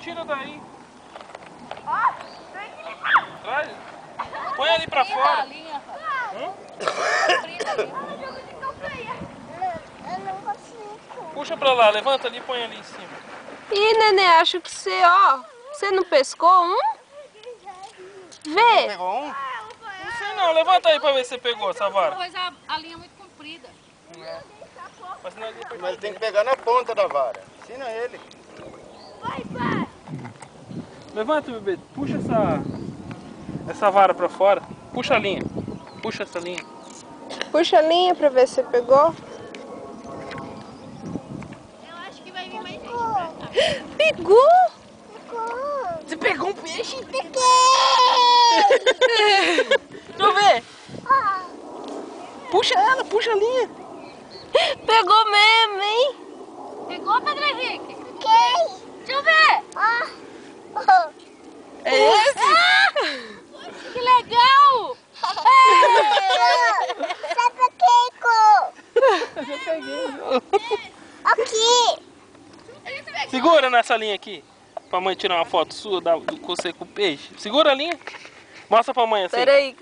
tira daí. Traz. Põe ali pra fora. Eu não consigo. Puxa pra lá, levanta ali e põe ali em cima. Ih, neném, acho que você, ó. Você não pescou um? Vê. Pegou um? Não sei não, levanta aí pra ver se você pegou essa vara. Pois a linha é muito comprida. Mas senão ele Mas ele tem que pegar na ponta da vara. Ensina ele. Levanta, bebê. Puxa essa vara pra fora. Puxa a linha. Puxa essa linha. Puxa a linha pra ver se você pegou. Eu acho que vai vir mais gente pra cá. Pegou? Você pegou um peixe? Peguei! Deixa eu ver. Puxa ela, puxa a linha. Pegou mesmo, hein? Pegou, Pedro Henrique? Peguei! Deixa eu ver. É esse? Que legal! Eu peguei. Aqui! Segura nessa linha aqui. Pra mãe tirar uma foto sua com você com o peixe. Segura a linha. Mostra pra mãe assim. Peraí.